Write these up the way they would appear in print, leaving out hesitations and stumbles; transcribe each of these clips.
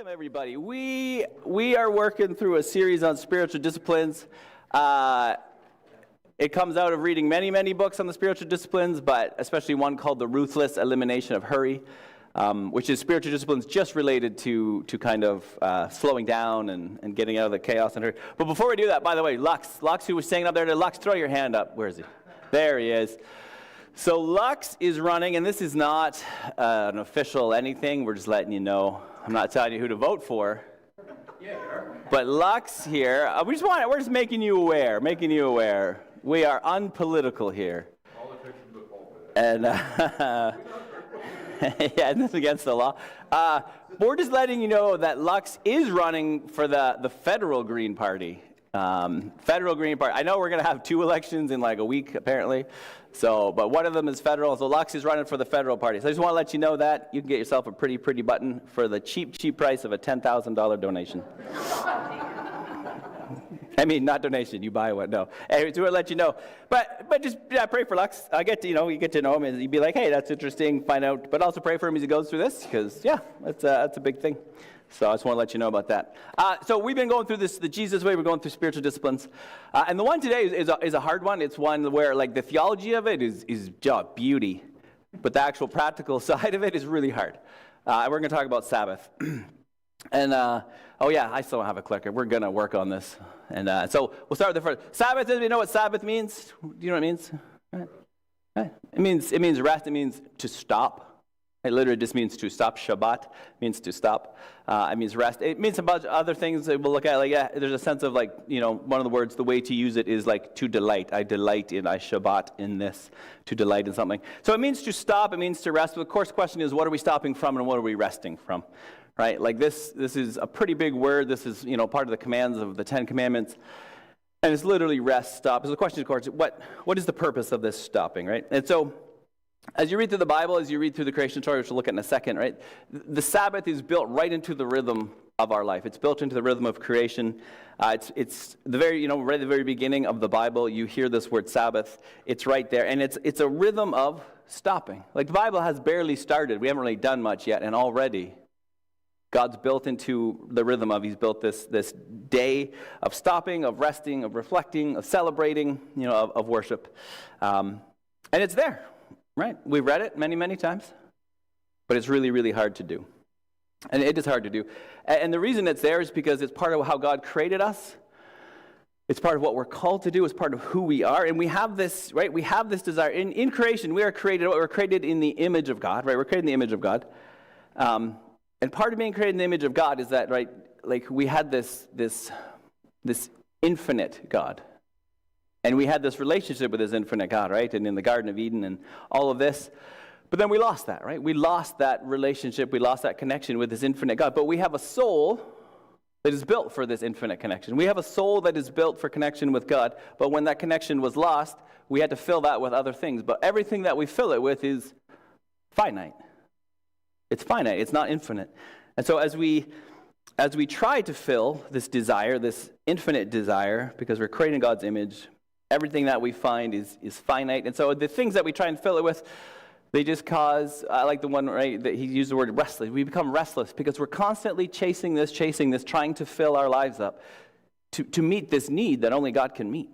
Welcome, everybody. We are working through a series on spiritual disciplines. It comes out of reading many books on the spiritual disciplines, but especially one called The Ruthless, Elimination of Hurry, which is spiritual disciplines just related to kind of slowing down and getting out of the chaos and hurry. But before we do that, by the way, Lux, who was staying up there, Lux, throw your hand up. Where is he? There he is. So Lux is running, and this is not an official anything. We're just letting you know. I'm not telling you who to vote for. Yeah, but Lux here, we're just making you aware. We are unpolitical here. And yeah, that's against the law. We're just letting you know that Lux is running for the federal Green Party. Federal Green Party. I know we're going to have 2 elections in like a week, apparently. But one of them is federal. So Lux is running for the federal party. So I just want to let you know that. You can get yourself a pretty button for the cheap price of a $10,000 donation. I mean, not donation. You buy one. No. Anyway, so we'll let you know. But just pray for Lux. You get to know him, and you'd be like, hey, that's interesting. Find out. But also pray for him as he goes through this, because that's a big thing. So I just want to let you know about that. So we've been going through this, the Jesus way. We're going through spiritual disciplines. And the one today is a hard one. It's one where like the theology of it is just beauty. But the actual practical side of it is really hard. And we're going to talk about Sabbath. And, I still don't have a clicker. We're going to work on this. And so we'll start with the first. Sabbath, does anybody know what Sabbath means? Do you know what it means? Right. It means rest. It means to stop. It literally just means to stop. Shabbat means to stop. It means rest. It means a bunch of other things that we'll look at. There's a sense of one of the words, the way to use it is like to delight. I Shabbat in this, to delight in something. So it means to stop. It means to rest. But of course, the question is, what are we stopping from and what are we resting from? Right? Like this is a pretty big word. This is, part of the commands of the 10 Commandments. And it's literally rest, stop. So the question, of course, what is the purpose of this stopping, right? And so, as you read through the Bible, as you read through the creation story, which we'll look at in a second, right? The Sabbath is built right into the rhythm of our life. It's built into the rhythm of creation. It's the very, right at the very beginning of the Bible, you hear this word Sabbath. It's right there, and it's a rhythm of stopping. Like the Bible has barely started. We haven't really done much yet, and already God's built into the rhythm of, he's built this day of stopping, of resting, of reflecting, of celebrating, of worship. And it's there. Right? We've read it many times, but it's really hard to do. And it is hard to do. And the reason it's there is because it's part of how God created us. It's part of what we're called to do. It's part of who we are. And we have this, right? We have this desire. In creation, we're created in the image of God, right? We're created in the image of God. And part of being created in the image of God is that, right, like we had this infinite God. And we had this relationship with this infinite God, right? And in the Garden of Eden and all of this. But then we lost that, right? We lost that relationship. We lost that connection with this infinite God. But we have a soul that is built for this infinite connection. We have a soul that is built for connection with God. But when that connection was lost, we had to fill that with other things. But everything that we fill it with is finite. It's finite. It's not infinite. And so as we try to fill this desire, this infinite desire, because we're creating God's image, everything that we find is finite. And so the things that we try and fill it with, they just cause, I like the one, right, that he used the word restless. We become restless because we're constantly chasing this, trying to fill our lives up to meet this need that only God can meet.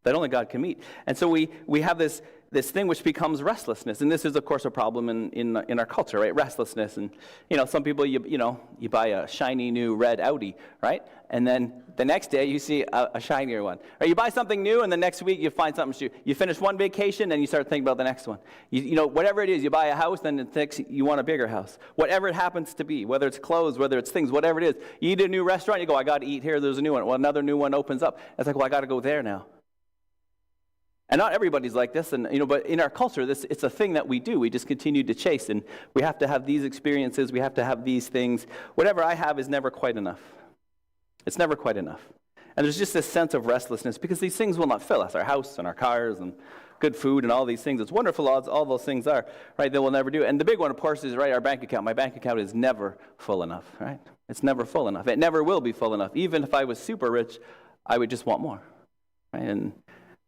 And so we have this thing which becomes restlessness. And this is, of course, a problem in our culture, right? Restlessness. And, some people, you buy a shiny new red Audi, right? And then the next day you see a shinier one. Or you buy something new and the next week you find something. You finish one vacation and you start thinking about the next one. Whatever it is, you buy a house, then the next you want a bigger house. Whatever it happens to be, whether it's clothes, whether it's things, whatever it is. You eat a new restaurant, you go, I got to eat here, there's a new one. Well, another new one opens up. It's like, well, I got to go there now. And not everybody's like this, and but in our culture, it's a thing that we do. We just continue to chase, and we have to have these experiences. We have to have these things. Whatever I have is never quite enough. It's never quite enough. And there's just this sense of restlessness because these things will not fill us. Our house and our cars and good food and all these things. It's wonderful, all those things are, right? They will never do. And the big one, of course, is, right, our bank account. My bank account is never full enough, right? It's never full enough. It never will be full enough. Even if I was super rich, I would just want more, right? And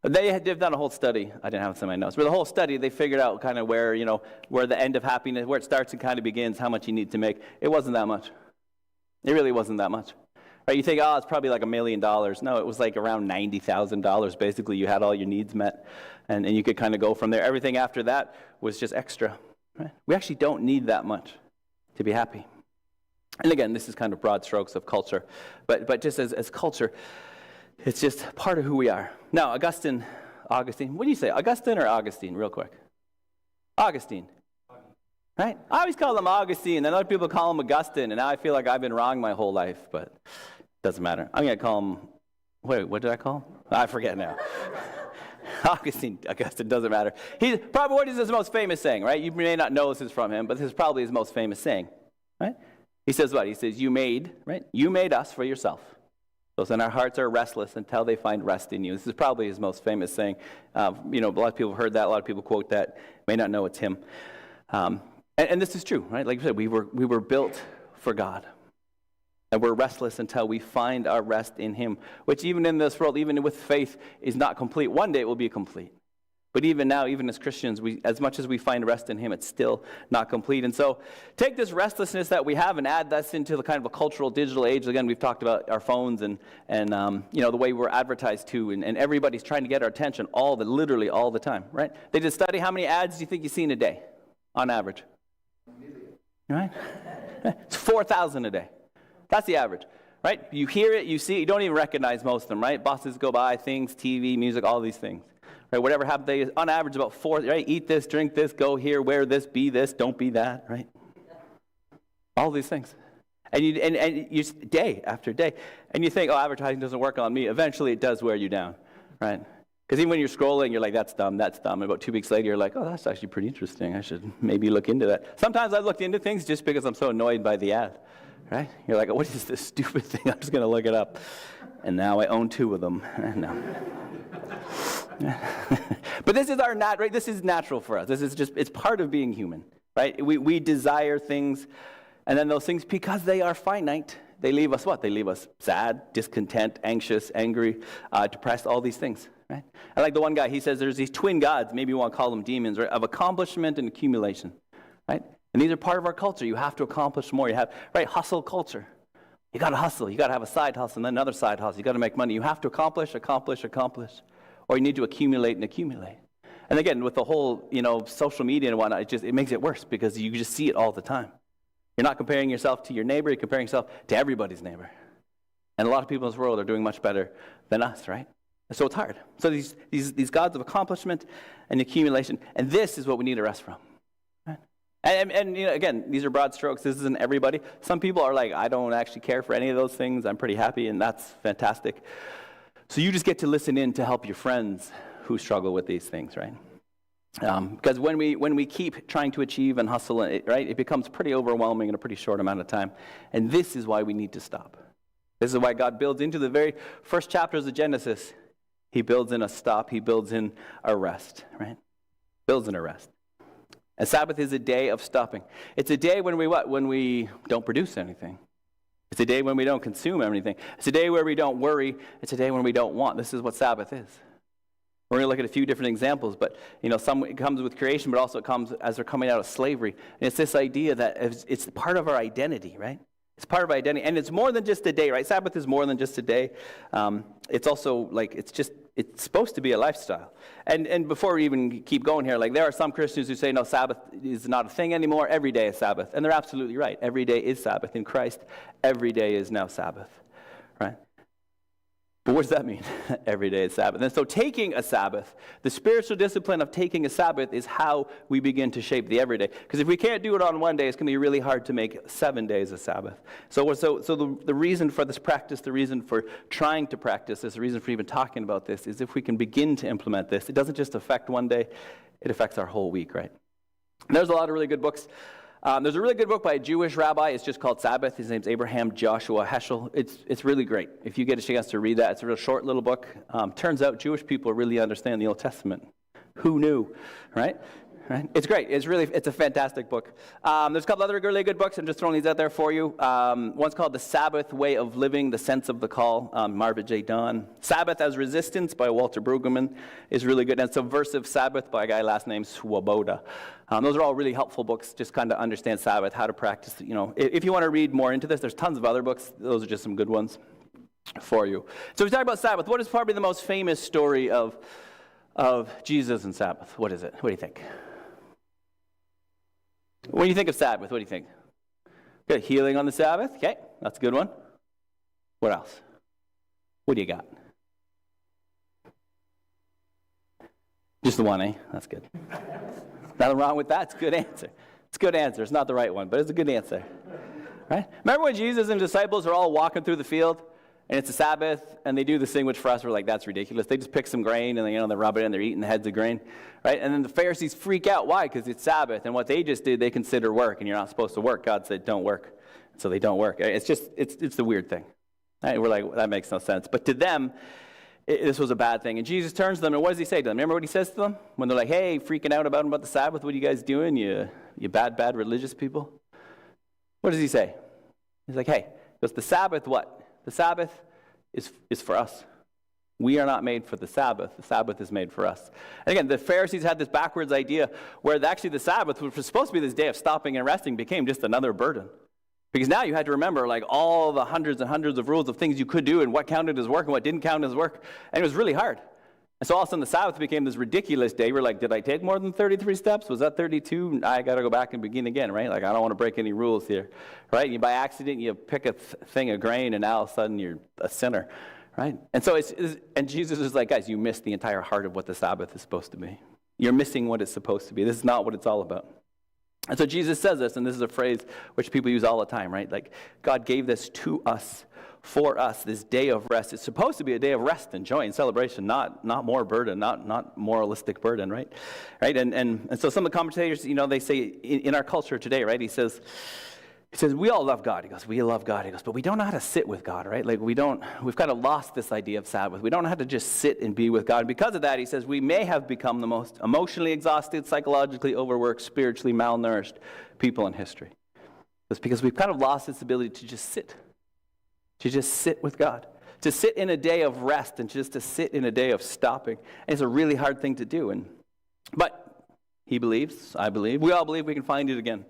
they've done a whole study. I didn't have some of my notes. But the whole study, they figured out kind of where the end of happiness, where it starts and kind of begins, how much you need to make. It wasn't that much. It really wasn't that much. Right? You think, oh, it's probably like $1 million. No, it was like around $90,000. Basically, you had all your needs met, and you could kind of go from there. Everything after that was just extra. Right? We actually don't need that much to be happy. And again, this is kind of broad strokes of culture, but just as culture, it's just part of who we are. Now, Augustine, what do you say, Augustine or Augustine, real quick? Augustine. Right? I always call him Augustine, and other people call him Augustine, and now I feel like I've been wrong my whole life, but it doesn't matter. I'm going to call him, what did I call him? I forget now. Augustine, doesn't matter. What is his most famous saying, right? You may not know this is from him, but this is probably his most famous saying, right? He says what? He says, you made us for yourself. So then our hearts are restless until they find rest in you. This is probably his most famous saying. A lot of people have heard that. A lot of people quote that. May not know it's him. And this is true, right? Like you said, we were built for God. And we're restless until we find our rest in him, which even in this world, even with faith, is not complete. One day it will be complete. But even now, even as Christians, as much as we find rest in him, it's still not complete. And so take this restlessness that we have and add this into the kind of a cultural digital age. Again, we've talked about our phones and the way we're advertised to, and everybody's trying to get our attention literally all the time, right? They did a study. How many ads do you think you see in a day on average? Right? It's 4,000 a day. That's the average, right? You hear it, you see it, you don't even recognize most of them, right? Buses go by, things, TV, music, all these things. Right, whatever happens, they on average about 4, right? Eat this, drink this, go here, wear this, be this, don't be that, right? All these things. And you day after day. And you think, oh, advertising doesn't work on me. Eventually it does wear you down, right? Because even when you're scrolling, you're like, that's dumb. And about 2 weeks later, you're like, oh, that's actually pretty interesting. I should maybe look into that. Sometimes I've looked into things just because I'm so annoyed by the ad, right? You're like, oh, what is this stupid thing? I'm just going to look it up. And now I own 2 of them. No. But this is right? This is natural for us. This is it's part of being human, right? We desire things, and then those things, because they are finite, they leave us what? They leave us sad, discontent, anxious, angry, depressed, all these things, right? I like the one guy, he says there's these twin gods, maybe you want to call them demons, right? Of accomplishment and accumulation, right? And these are part of our culture. You have to accomplish more. You have, right, hustle culture. You got to hustle. You got to have a side hustle and then another side hustle. You got to make money. You have to accomplish. Or you need to accumulate. And again, with the whole, social media and whatnot, it makes it worse because you just see it all the time. You're not comparing yourself to your neighbor, you're comparing yourself to everybody's neighbor. And a lot of people in this world are doing much better than us, right? And so it's hard. So these gods of accomplishment and accumulation, and this is what we need to rest from. Right? And again, these are broad strokes. This isn't everybody. Some people are like, I don't actually care for any of those things. I'm pretty happy, and that's fantastic. So you just get to listen in to help your friends who struggle with these things, right? Because when we keep trying to achieve and hustle, right, it becomes pretty overwhelming in a pretty short amount of time. And this is why we need to stop. This is why God builds into the very first chapters of Genesis, he builds in a stop, he builds in a rest, right? Builds in a rest. And Sabbath is a day of stopping. It's a day when we don't produce anything. It's a day when we don't consume anything. It's a day where we don't worry. It's a day when we don't want. This is what Sabbath is. We're going to look at a few different examples, but some it comes with creation, but also it comes as they're coming out of slavery. And it's this idea that it's part of our identity, right? It's part of our identity, and it's more than just a day, right? Sabbath is more than just a day. It's also it's supposed to be a lifestyle. And before we even keep going here, there are some Christians who say, no, Sabbath is not a thing anymore. Every day is Sabbath. And they're absolutely right. Every day is Sabbath. In Christ, every day is now Sabbath, right? But what does that mean? Every day is Sabbath. And so taking a Sabbath, the spiritual discipline of taking a Sabbath is how we begin to shape the everyday. Because if we can't do it on one day, it's going to be really hard to make 7 days a Sabbath. So the reason for this practice, the reason for trying to practice this, the reason for even talking about this is if we can begin to implement this, it doesn't just affect one day, it affects our whole week, right? And there's a lot of really good books. There's a really good book by a Jewish rabbi. It's just called Sabbath. His name's Abraham Joshua Heschel. It's really great. If you get a chance to read that, it's a real short little book. Turns out Jewish people really understand the Old Testament. Who knew, right? right? It's great. It's a fantastic book. There's a couple other really good books. I'm just throwing these out there for you. One's called The Sabbath Way of Living, The Sense of the Call, Marvin J. Dunn. Sabbath as Resistance by Walter Brueggemann is really good. And Subversive Sabbath by a guy last name Swoboda. Those are all really helpful books, just kind of understand Sabbath, how to practice. If you want to read more into this, there's tons of other books. Those are just some good ones for you. So we talk about Sabbath. What is probably the most famous story of Jesus and Sabbath? What is it? What do you think? When you think of Sabbath, what do you think? Good, healing on the Sabbath. Okay, that's a good one. What else? What do you got? Just the one, eh? That's good. Nothing wrong with that. It's a good answer. It's a good answer. It's not the right one, but it's a good answer. Right? Remember when Jesus and the disciples are all walking through the field, and it's a Sabbath, and they do this thing which for us we're like, that's ridiculous. They just pick some grain, and they rub it in, they're eating the heads of grain, right? And then the Pharisees freak out. Why? Because it's Sabbath, and what they just did, they consider work, and you're not supposed to work. God said, don't work. So they don't work. It's the weird thing. Right? We're like, that makes no sense. But to them, this was a bad thing. And Jesus turns to them, and what does he say to them? Remember what he says to them? When they're like, hey, freaking out about the Sabbath, what are you guys doing, you bad religious people? What does he say? He's like, hey, because the Sabbath what? The Sabbath is for us. We are not made for the Sabbath. The Sabbath is made for us. And again, the Pharisees had this backwards idea where actually the Sabbath, which was supposed to be this day of stopping and resting, became just another burden. Because now you had to remember like all the hundreds and hundreds of rules of things you could do and what counted as work and what didn't count as work. And it was really hard. And so all of a sudden the Sabbath became this ridiculous day. We're like, did I take more than 33 steps? Was that 32? I got to go back and begin again, right? Like I don't want to break any rules here, right? You by accident, you pick a thing of grain and now all of a sudden you're a sinner, right? And so and Jesus is like, guys, you missed the entire heart of what the Sabbath is supposed to be. You're missing what it's supposed to be. This is not what it's all about. And so Jesus says this, and this is a phrase which people use all the time, right? Like God gave this to us, for us, this day of rest. It's supposed to be a day of rest and joy and celebration, not more burden, not moralistic burden, right? And so some of the commentators, they say in our culture today, right? He says, we all love God. He goes, we love God. He goes, but we don't know how to sit with God, right? Like we've kind of lost this idea of Sabbath. We don't know how to just sit and be with God. And because of that, he says, we may have become the most emotionally exhausted, psychologically overworked, spiritually malnourished people in history. It's because we've kind of lost this ability to just sit with God, to sit in a day of rest and just to sit in a day of stopping. And it's a really hard thing to do. But he believes, I believe, we all believe we can find it again.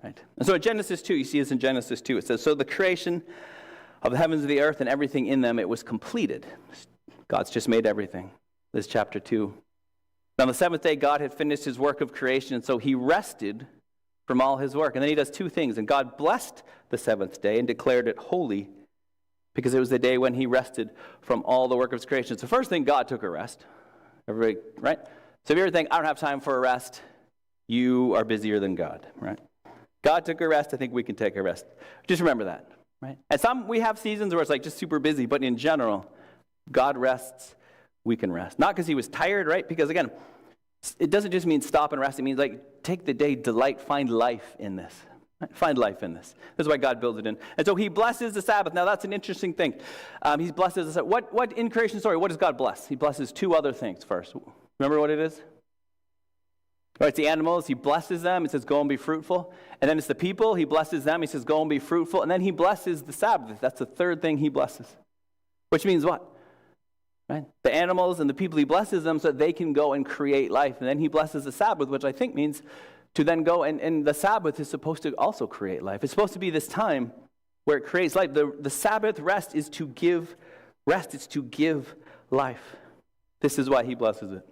Right? And so in Genesis 2, you see this in Genesis 2, it says, so the creation of the heavens and the earth and everything in them, it was completed. God's just made everything. This is chapter 2. Now on the seventh day, God had finished his work of creation, and so he rested from all his work. And then he does two things. And God blessed the seventh day and declared it holy, because it was the day when he rested from all the work of his creation. So first thing, God took a rest. Everybody, right? So if you ever think, I don't have time for a rest, you are busier than God, right? God took a rest, I think we can take a rest. Just remember that, right? And we have seasons where it's like just super busy, but in general, God rests, we can rest. Not because he was tired, right? Because again, it doesn't just mean stop and rest. It means like take the day, delight, find life in this. Right? Find life in this. This is why God builds it in. And so he blesses the Sabbath. Now that's an interesting thing. He blesses the Sabbath. What in creation story, what does God bless? He blesses two other things first. Remember what it is? Right, it's the animals, he blesses them, it says go and be fruitful. And then it's the people, he blesses them, he says go and be fruitful. And then he blesses the Sabbath. That's the third thing he blesses. Which means what? Right? The animals and the people, he blesses them so that they can go and create life. And then he blesses the Sabbath, which I think means to then go, and the Sabbath is supposed to also create life. It's supposed to be this time where it creates life. The Sabbath rest is to give rest, it's to give life. This is why he blesses it.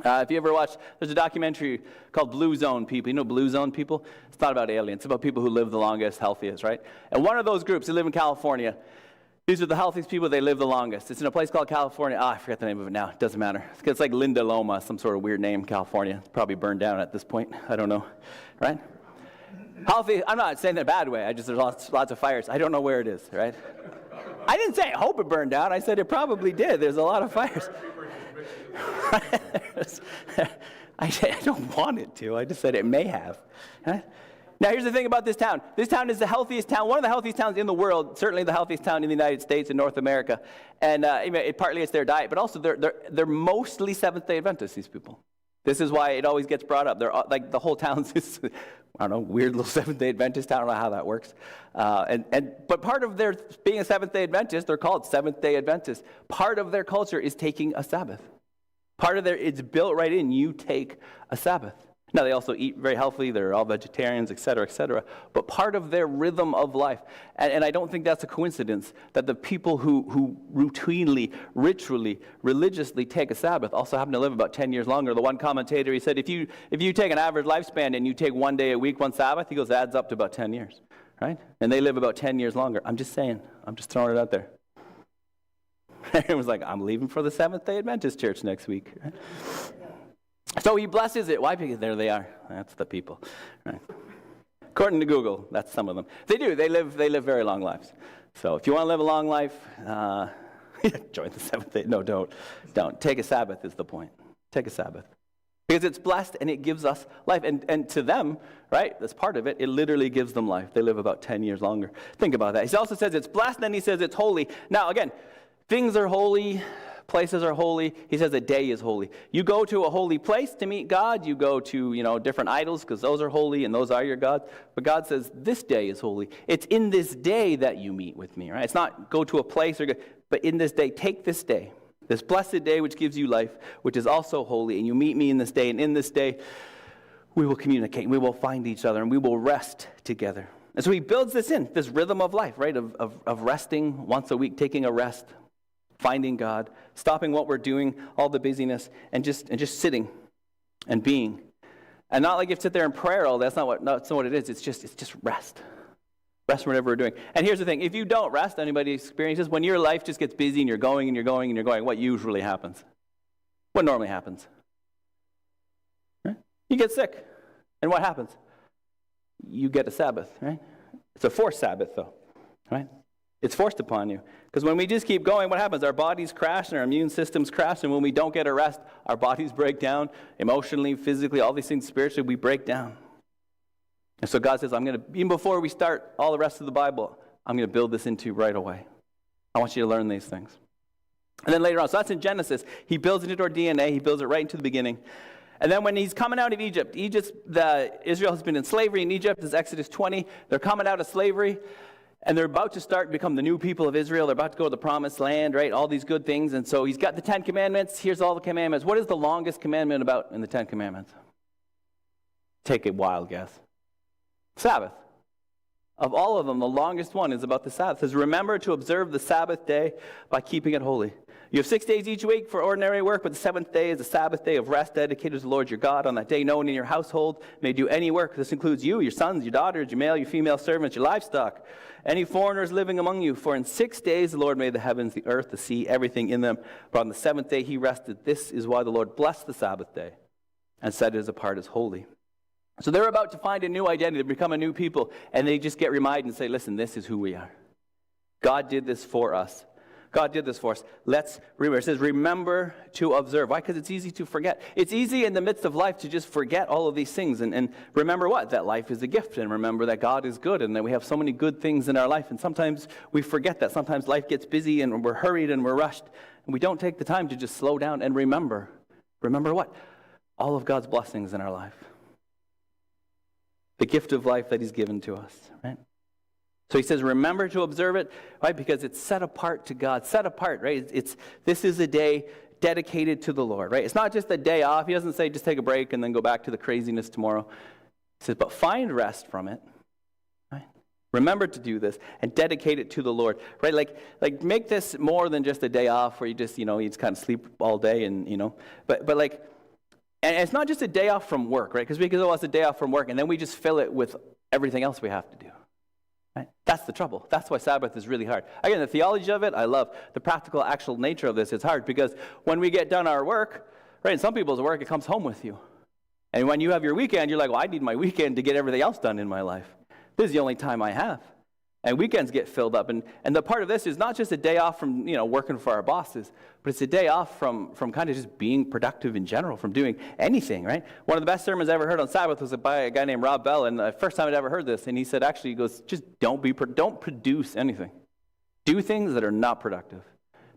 If you ever watch, there's a documentary called Blue Zone People. You know Blue Zone people? It's not about aliens. It's about people who live the longest, healthiest, right? And one of those groups, they live in California. These are the healthiest people, they live the longest. It's in a place called California. I forget the name of it now. It doesn't matter. It's like Linda Loma, some sort of weird name, California. It's probably burned down at this point. I don't know, right? Healthy, I'm not saying that in a bad way. There's lots of fires. I don't know where it is, right? I didn't say I hope it burned down. I said it probably did. There's a lot of fires. I don't want it to. I just said it may have. Right? Now, here's the thing about this town. This town is the healthiest town, one of the healthiest towns in the world, certainly the healthiest town in the United States and North America. And partly it's their diet, but also they're mostly Seventh-day Adventists, these people. This is why it always gets brought up. They're like the whole town's this, I don't know, weird little Seventh-day Adventist town. I don't know how that works. But part of their being a Seventh-day Adventist, they're called Seventh-day Adventists. Part of their culture is taking a Sabbath. Part of it's built right in. You take a Sabbath. Now, they also eat very healthily. They're all vegetarians, et cetera, et cetera. But part of their rhythm of life, and I don't think that's a coincidence, that the people who routinely, ritually, religiously take a Sabbath also happen to live about 10 years longer. The one commentator, he said, if you take an average lifespan and you take 1 day a week, one Sabbath, he goes, it adds up to about 10 years, right? And they live about 10 years longer. I'm just saying. I'm just throwing it out there. Everyone's like, I'm leaving for the Seventh-day Adventist church next week. So he blesses it. Why? Because there they are. That's the people. Right. According to Google, that's some of them. They do. They live very long lives. So if you want to live a long life, join the Seventh-day. No, don't. Take a Sabbath is the point. Take a Sabbath. Because it's blessed and it gives us life. And to them, right, that's part of it, it literally gives them life. They live about 10 years longer. Think about that. He also says it's blessed, and then he says it's holy. Now, again, things are holy. Places are holy. He says a day is holy. You go to a holy place to meet God. You go to, different idols because those are holy and those are your gods. But God says this day is holy. It's in this day that you meet with me, right? It's not go to a place but in this day, take this day, this blessed day which gives you life, which is also holy, and you meet me in this day. And in this day, we will communicate, and we will find each other, and we will rest together. And so he builds this in, this rhythm of life, right, of resting once a week, taking a rest, finding God, stopping what we're doing, all the busyness, and just sitting and being. And not like you have to sit there and prayer all day. That's not what it is. It's just rest. Rest whatever we're doing. And here's the thing. If you don't rest, anybody experiences, when your life just gets busy and you're going and you're going and you're going, what usually happens? What normally happens? Right? You get sick. And what happens? You get a Sabbath, right? It's a forced Sabbath, though, right? It's forced upon you. Because when we just keep going, what happens? Our bodies crash and our immune systems crash. And when we don't get a rest, our bodies break down emotionally, physically, all these things spiritually, we break down. And so God says, even before we start all the rest of the Bible, I'm going to build this into you right away. I want you to learn these things. And then later on, so that's in Genesis. He builds it into our DNA. He builds it right into the beginning. And then when he's coming out of Egypt, Israel has been in slavery in Egypt. This is Exodus 20. They're coming out of slavery. And they're about to start to become the new people of Israel. They're about to go to the promised land, right? All these good things. And so he's got the 10 commandments. Here's all the commandments. What is the longest commandment about in the 10 commandments? Take a wild guess. Sabbath. Of all of them, the longest one is about the Sabbath. It says, remember to observe the Sabbath day by keeping it holy. You have 6 days each week for ordinary work, but the seventh day is a Sabbath day of rest dedicated to the Lord your God. On that day, no one in your household may do any work. This includes you, your sons, your daughters, your male, your female servants, your livestock, any foreigners living among you. For in 6 days the Lord made the heavens, the earth, the sea, everything in them. But on the seventh day he rested. This is why the Lord blessed the Sabbath day and set it apart as holy. So they're about to find a new identity, to become a new people, and they just get reminded and say, listen, this is who we are. God did this for us. God did this for us. Let's remember. It says, remember to observe. Why? Because it's easy to forget. It's easy in the midst of life to just forget all of these things. And remember what? That life is a gift. And remember that God is good and that we have so many good things in our life. And sometimes we forget that. Sometimes life gets busy and we're hurried and we're rushed. And we don't take the time to just slow down and remember. Remember what? All of God's blessings in our life. The gift of life that he's given to us, right? So he says, remember to observe it, right? Because it's set apart to God. Set apart, right? This is a day dedicated to the Lord, right? It's not just a day off. He doesn't say just take a break and then go back to the craziness tomorrow. He says, but find rest from it, right? Remember to do this and dedicate it to the Lord, right? Like make this more than just a day off where you just, you just kind of sleep all day and, but like, and it's not just a day off from work, right? Because we can go, it's a day off from work, and then we just fill it with everything else we have to do. Right? That's the trouble. That's why Sabbath is really hard. Again, the theology of it, I love. The practical, actual nature of this is hard because when we get done our work, right, in some people's work, it comes home with you. And when you have your weekend, you're like, well, I need my weekend to get everything else done in my life. This is the only time I have. And weekends get filled up. And the part of this is not just a day off from, working for our bosses, but it's a day off from kind of just being productive in general, from doing anything, right? One of the best sermons I ever heard on Sabbath was by a guy named Rob Bell, and the first time I'd ever heard this, and he said, actually, he goes, just don't produce anything. Do things that are not productive.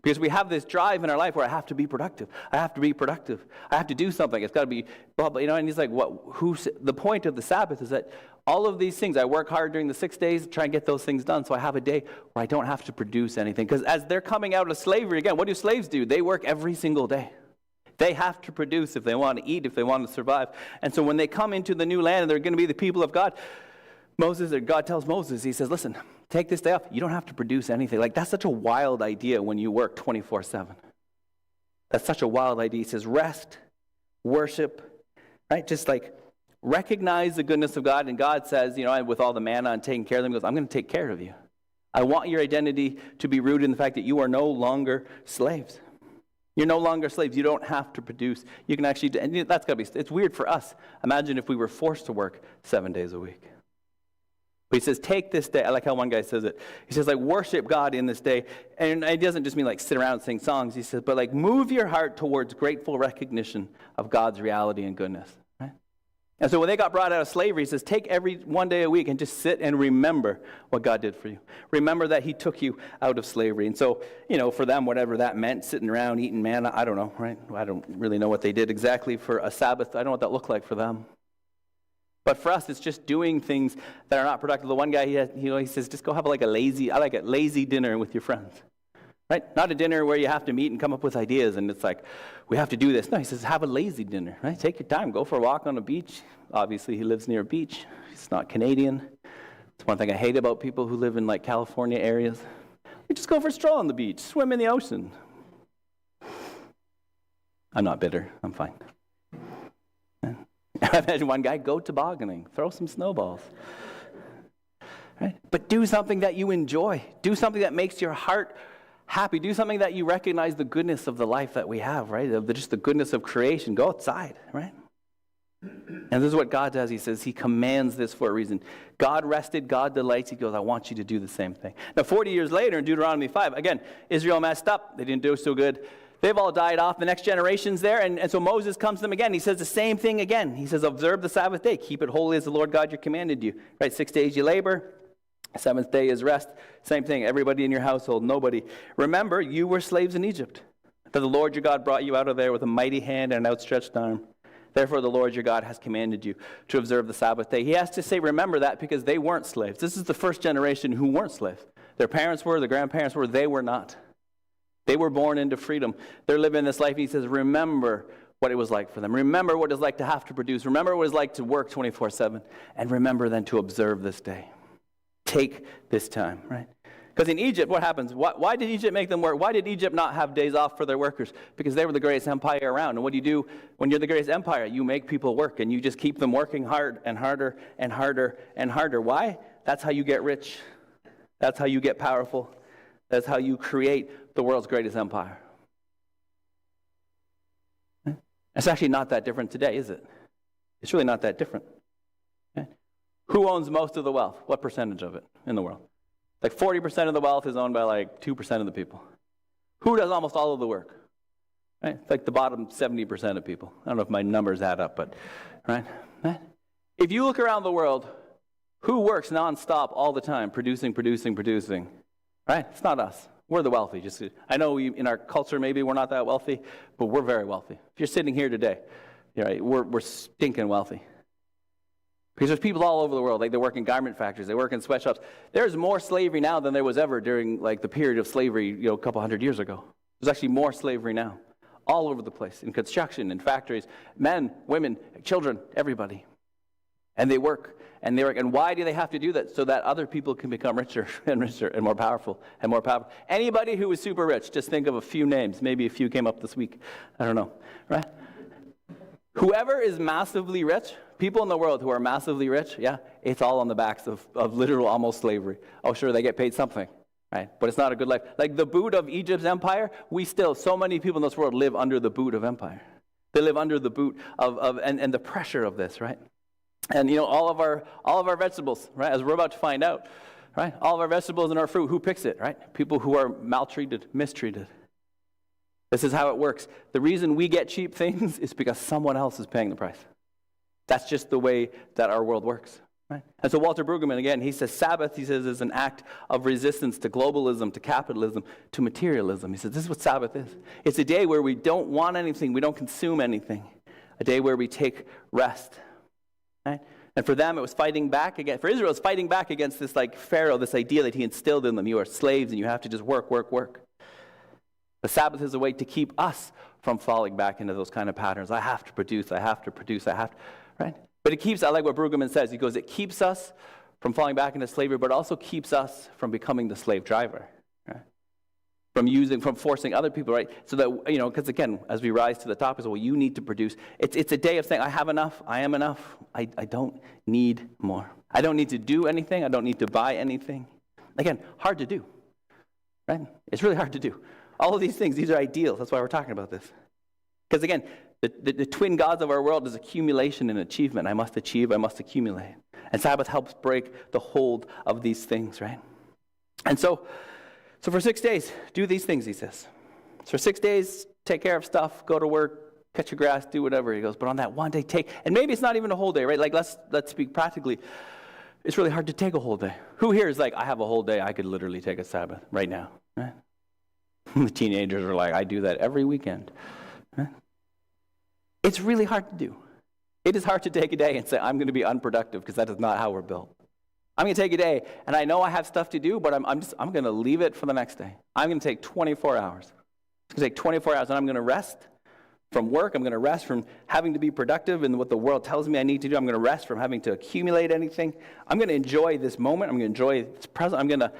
Because we have this drive in our life where I have to be productive. I have to be productive. I have to do something. It's got to be blah, blah, and he's like, the point of the Sabbath is that all of these things, I work hard during the 6 days to try and get those things done, so I have a day where I don't have to produce anything. Because as they're coming out of slavery, again, what do slaves do? They work every single day. They have to produce if they want to eat, if they want to survive. And so when they come into the new land and they're going to be the people of God, God tells Moses, he says, listen, take this day off. You don't have to produce anything. Like, that's such a wild idea when you work 24/7. That's such a wild idea. He says, rest, worship, right? Just like recognize the goodness of God. And God says, with all the manna and taking care of them, he goes, I'm going to take care of you. I want your identity to be rooted in the fact that you are no longer slaves. You're no longer slaves. You don't have to produce. You can actually, and that's got to be, it's weird for us. Imagine if we were forced to work 7 days a week. But he says, take this day. I like how one guy says it. He says, like, worship God in this day. And it doesn't just mean like sit around and sing songs. He says, but like move your heart towards grateful recognition of God's reality and goodness. Right? And so when they got brought out of slavery, he says, take every 1 day a week and just sit and remember what God did for you. Remember that he took you out of slavery. And so, for them, whatever that meant, sitting around eating manna, I don't know, right? I don't really know what they did exactly for a Sabbath. I don't know what that looked like for them. But for us, it's just doing things that are not productive. The one guy, he says, just go have a lazy dinner with your friends. Right? Not a dinner where you have to meet and come up with ideas and it's like, we have to do this. No, he says, have a lazy dinner. Right? Take your time. Go for a walk on the beach. Obviously, he lives near a beach. He's not Canadian. It's one thing I hate about people who live in like California areas. We just go for a stroll on the beach. Swim in the ocean. I'm not bitter. I'm fine. I imagine one guy go tobogganing, throw some snowballs. Right? But do something that you enjoy. Do something that makes your heart happy. Do something that you recognize the goodness of the life that we have, right? Just the goodness of creation. Go outside, right? And this is what God does. He says he commands this for a reason. God rested, God delights. He goes, I want you to do the same thing. Now, 40 years later in Deuteronomy 5, again, Israel messed up. They didn't do so good. They've all died off. The next generation's there. And so Moses comes to them again. He says the same thing again. He says, observe the Sabbath day. Keep it holy as the Lord God you commanded you. Right? 6 days you labor. 7th day is rest. Same thing. Everybody in your household. Nobody. Remember, you were slaves in Egypt. That the Lord your God brought you out of there with a mighty hand and an outstretched arm. Therefore, the Lord your God has commanded you to observe the Sabbath day. He has to say, remember that, because they weren't slaves. This is the first generation who weren't slaves. Their parents were, their grandparents were, they were not. They were born into freedom. They're living this life. He says, remember what it was like for them. Remember what it's like to have to produce. Remember what it's like to work 24/7. And remember then to observe this day. Take this time, right? Because in Egypt, what happens? Why did Egypt make them work? Why did Egypt not have days off for their workers? Because they were the greatest empire around. And what do you do when you're the greatest empire? You make people work, and you just keep them working hard and harder and harder and harder. Why? That's how you get rich. That's how you get powerful. That's how you create the world's greatest empire. It's actually not that different today, is it? It's really not that different. Okay? Who owns most of the wealth? What percentage of it in the world? Like 40% of the wealth is owned by like 2% of the people. Who does almost all of the work? Right? It's like the bottom 70% of people. I don't know if my numbers add up, but right? If you look around the world, who works nonstop all the time, producing? Right? It's not us. We're the wealthy. I know in our culture maybe we're not that wealthy, but we're very wealthy. If you're sitting here today, right, we're stinking wealthy. Because there's people all over the world. Like they work in garment factories, they work in sweatshops. There's more slavery now than there was ever during like the period of slavery, a couple hundred years ago. There's actually more slavery now, all over the place, in construction, in factories, men, women, children, everybody. And they work. And why do they have to do that? So that other people can become richer and richer and more powerful and more powerful. Anybody who is super rich, just think of a few names. Maybe a few came up this week. I don't know. Right? Whoever is massively rich, people in the world who are massively rich, yeah, it's all on the backs of literal almost slavery. Oh, sure, they get paid something. Right? But it's not a good life. Like the boot of Egypt's empire, so many people in this world live under the boot of empire. They live under the boot and the pressure of this, right? And all of our vegetables, right? As we're about to find out, right? All of our vegetables and our fruit, who picks it, right? People who are maltreated, mistreated. This is how it works. The reason we get cheap things is because someone else is paying the price. That's just the way that our world works. Right? And so Walter Brueggemann, again, he says Sabbath, he says, is an act of resistance to globalism, to capitalism, to materialism. He says this is what Sabbath is. It's a day where we don't want anything, we don't consume anything. A day where we take rest. Right? And for them, it was fighting back against, for Israel, it was fighting back against this like Pharaoh, this idea that he instilled in them. You are slaves and you have to just work, work, work. The Sabbath is a way to keep us from falling back into those kind of patterns. I have to produce, I have to produce, I have to, right? But it keeps, I like what Brueggemann says. He goes, it keeps us from falling back into slavery, but also keeps us from becoming the slave driver. Right? From forcing other people, right? So that, because again, as we rise to the top, is well, you need to produce. It's a day of saying, I have enough, I am enough, I don't need more. I don't need to do anything, I don't need to buy anything. Again, hard to do, right? It's really hard to do. All of these things, these are ideals. That's why we're talking about this. Because again, the twin gods of our world is accumulation and achievement. I must achieve, I must accumulate. And Sabbath helps break the hold of these things, right? And so for 6 days, do these things, he says. So for 6 days, take care of stuff, go to work, cut your grass, do whatever. He goes, but on that one day, and maybe it's not even a whole day, right? Like, let's speak practically. It's really hard to take a whole day. Who here is like, I have a whole day, I could literally take a Sabbath right now, right? The teenagers are like, I do that every weekend. Right? It's really hard to do. It is hard to take a day and say, I'm going to be unproductive, because that is not how we're built. I'm going to take a day, and I know I have stuff to do, but I'm going to leave it for the next day. I'm going to take 24 hours. It's going to take 24 hours, and I'm going to rest from work. I'm going to rest from having to be productive in what the world tells me I need to do. I'm going to rest from having to accumulate anything. I'm going to enjoy this moment. I'm going to enjoy this present. I'm going to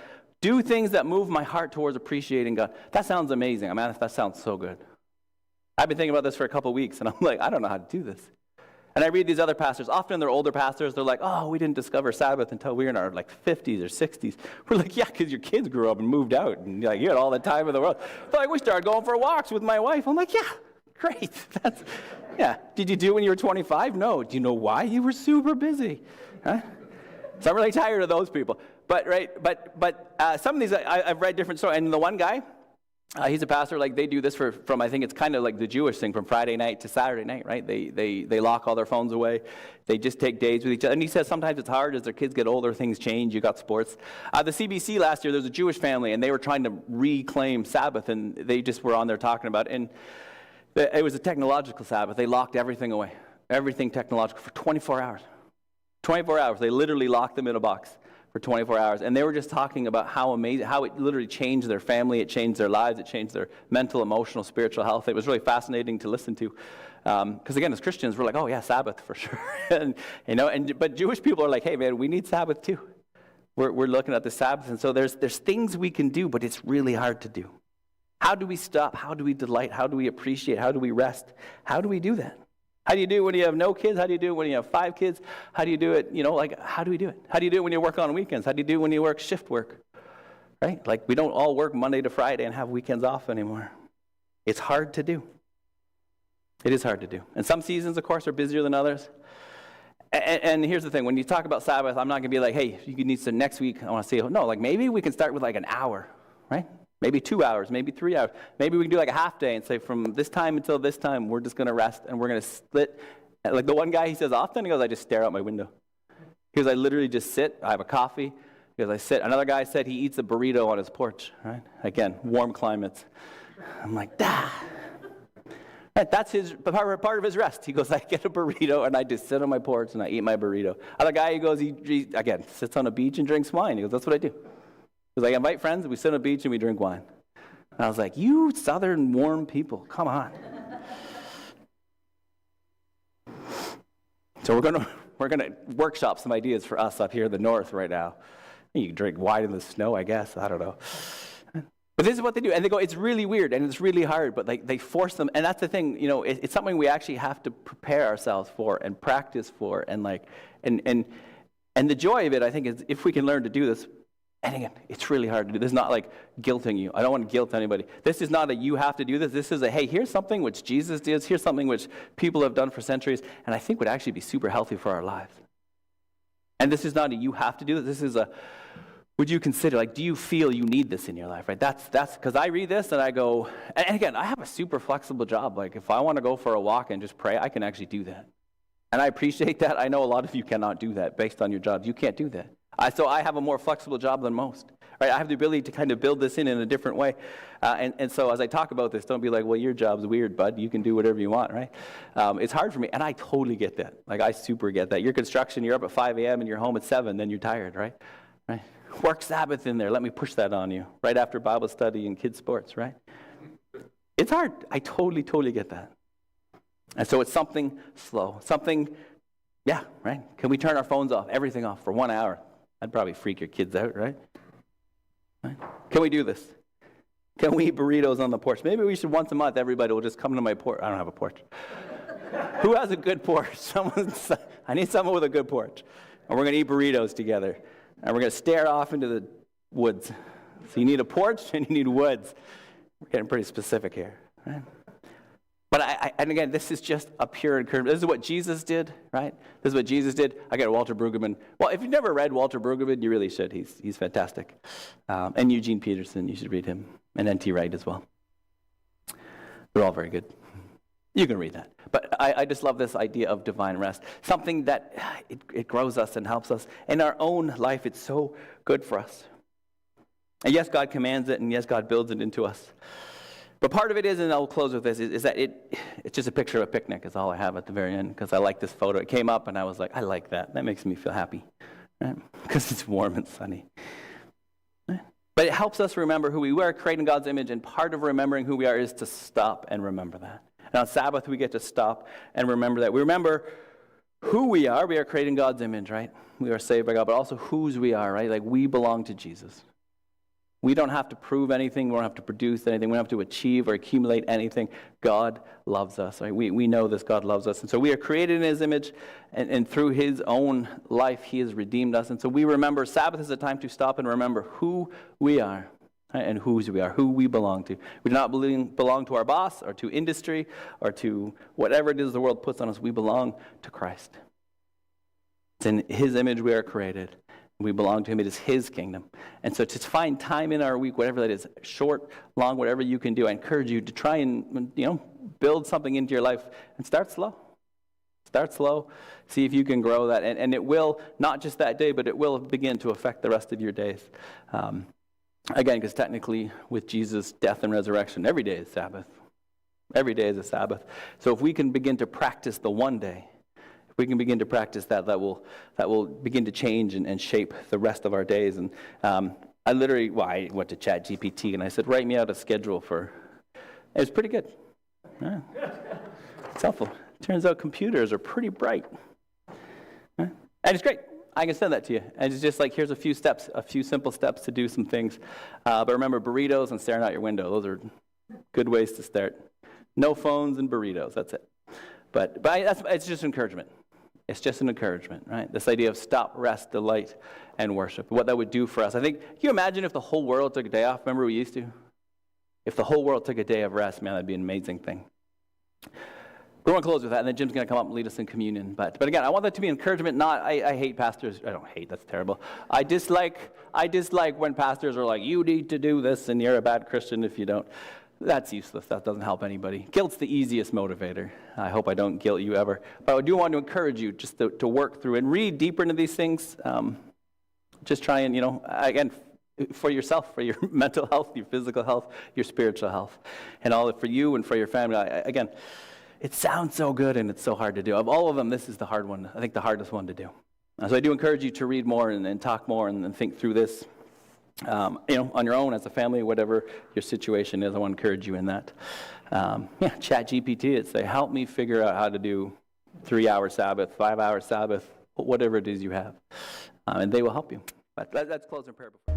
do things that move my heart towards appreciating God. That sounds amazing. I mean, that sounds so good. I've been thinking about this for a couple of weeks, and I'm like, I don't know how to do this. And I read these other pastors. Often they're older pastors. They're like, oh, we didn't discover Sabbath until we were in our 50s or 60s. We're like, yeah, because your kids grew up and moved out, and you had all the time in the world. They're like, we started going for walks with my wife. I'm like, yeah, great. Did you do it when you were 25? No. Do you know why? You were super busy. Huh? So I'm really tired of those people. But some of these, I've read different stories. And the one guy, he's a pastor, like they do this from, I think it's kind of like the Jewish thing, from Friday night to Saturday night, right? They lock all their phones away. They just take days with each other. And he says sometimes it's hard as their kids get older, things change, you got sports. The CBC last year, there was a Jewish family, and they were trying to reclaim Sabbath, and they just were on there talking about it. And it was a technological Sabbath. They locked everything away, everything technological, for 24 hours. 24 hours. They literally locked them in a box for 24 hours. And they were just talking about how amazing, how it literally changed their family, it changed their lives, it changed their mental, emotional, spiritual health. It was really fascinating to listen to. Because again, as Christians, we're like, oh yeah, Sabbath for sure. But Jewish people are like, hey man, we need Sabbath too. We're looking at the Sabbath. And so there's things we can do, but it's really hard to do. How do we stop? How do we delight? How do we appreciate? How do we rest? How do we do that? How do you do it when you have no kids? How do you do it when you have 5 kids? How do you do it, how do we do it? How do you do it when you work on weekends? How do you do it when you work shift work? Right? Like, we don't all work Monday to Friday and have weekends off anymore. It's hard to do. It is hard to do. And some seasons, of course, are busier than others. And here's the thing. When you talk about Sabbath, I'm not going to be like, hey, you need to next week, I want to see. No, like maybe we can start with like an hour, right? Maybe 2 hours, maybe 3 hours. Maybe we can do like a half day and say from this time until this time, we're just going to rest and we're going to split. Like the one guy, he says often, he goes, I just stare out my window. He goes, I literally just sit. I have a coffee. He goes, I sit. Another guy said he eats a burrito on his porch, right? Again, warm climates. I'm like, dah. Right, that's his part of his rest. He goes, I get a burrito and I just sit on my porch and I eat my burrito. Other guy, he goes, he again, sits on a beach and drinks wine. He goes, that's what I do. Because I invite friends, we sit on a beach and we drink wine. And I was like, you southern warm people, come on. So we're gonna workshop some ideas for us up here in the north right now. You can drink wine in the snow, I guess. I don't know. But this is what they do. And they go, it's really weird and it's really hard, but they force them. And that's the thing, it's something we actually have to prepare ourselves for and practice for. And the joy of it, I think, is if we can learn to do this. And again, it's really hard to do. This is not like guilting you. I don't want to guilt anybody. This is not a you have to do this. This is a, hey, here's something which Jesus did. Here's something which people have done for centuries, and I think would actually be super healthy for our lives. And this is not a you have to do this. This is a, would you consider, do you feel you need this in your life, right? That's because I read this and I go, and again, I have a super flexible job. Like if I want to go for a walk and just pray, I can actually do that. And I appreciate that. I know a lot of you cannot do that based on your jobs. You can't do that. So I have a more flexible job than most. Right? I have the ability to kind of build this in a different way. And so as I talk about this, don't be like, well, your job's weird, bud. You can do whatever you want, right? It's hard for me, and I totally get that. Like, I super get that. Your construction, you're up at 5 a.m. and you're home at 7, then you're tired, right? Work Sabbath in there. Let me push that on you. Right after Bible study and kids' sports, right? It's hard. I totally get that. And so it's something slow. Something, yeah, right? Can we turn our phones off, everything off for 1 hour? That'd probably freak your kids out, right? Can we do this? Can we eat burritos on the porch? Maybe we should once a month, everybody will just come to my porch. I don't have a porch. Who has a good porch? I need someone with a good porch. And we're going to eat burritos together. And we're going to stare off into the woods. So you need a porch and you need woods. We're getting pretty specific here, right? But and again, this is just a pure encouragement. This is what Jesus did, right? This is what Jesus did. I got Walter Brueggemann. Well, if you've never read Walter Brueggemann, you really should. He's fantastic. And Eugene Peterson, you should read him. And N.T. Wright as well. They're all very good. You can read that. But I just love this idea of divine rest. Something that it grows us and helps us. In our own life, it's so good for us. And yes, God commands it, and yes, God builds it into us. But part of it is, and I'll close with this, is that it's just a picture of a picnic is all I have at the very end, because I like this photo. It came up, and I was like, I like that. That makes me feel happy, right? Because it's warm and sunny. Right? But it helps us remember who we were, created in God's image, and part of remembering who we are is to stop and remember that. And on Sabbath, we get to stop and remember that. We remember who we are. We are created in God's image, right? We are saved by God, but also whose we are, right? Like, we belong to Jesus. We don't have to prove anything. We don't have to produce anything. We don't have to achieve or accumulate anything. God loves us. Right? We know this. God loves us. And so we are created in His image, and through His own life, He has redeemed us. And so we remember Sabbath is a time to stop and remember who we are, right? And whose we are, who we belong to. We do not belong to our boss or to industry or to whatever it is the world puts on us. We belong to Christ. It's in His image we are created. We belong to Him. It is His kingdom. And so to find time in our week, whatever that is, short, long, whatever you can do, I encourage you to try and, build something into your life and start slow. Start slow. See if you can grow that. And it will, not just that day, but it will begin to affect the rest of your days. Again, because technically with Jesus' death and resurrection, every day is Sabbath. Every day is a Sabbath. So if we can begin to practice the one day, we can begin to practice that will begin to change and shape the rest of our days. And I went to ChatGPT and I said, write me out a schedule for, it was pretty good. Yeah. It's helpful. Turns out computers are pretty bright. Yeah. And it's great. I can send that to you. And it's just like, here's a few steps, a few simple steps to do some things. But remember, burritos and staring out your window, those are good ways to start. No phones and burritos, that's it. But it's just encouragement. It's just an encouragement, right? This idea of stop, rest, delight, and worship. What that would do for us. I think, can you imagine if the whole world took a day off? Remember we used to? If the whole world took a day of rest, man, that'd be an amazing thing. We're going to close with that, and then Jim's going to come up and lead us in communion. But again, I want that to be encouragement. Not, I hate pastors. I don't hate, that's terrible. I dislike when pastors are like, you need to do this, and you're a bad Christian if you don't. That's useless. That doesn't help anybody. Guilt's the easiest motivator. I hope I don't guilt you ever. But I do want to encourage you just to work through and read deeper into these things. Just try and, again, for yourself, for your mental health, your physical health, your spiritual health, and all for you and for your family. Again, it sounds so good and it's so hard to do. Of all of them, this is the hard one. I think the hardest one to do. So I do encourage you to read more and talk more and think through this. On your own, as a family, whatever your situation is, I want to encourage you in that. ChatGPT, it'd say, help me figure out how to do 3-hour Sabbath, 5-hour Sabbath, whatever it is you have. And they will help you. But let's close in prayer before.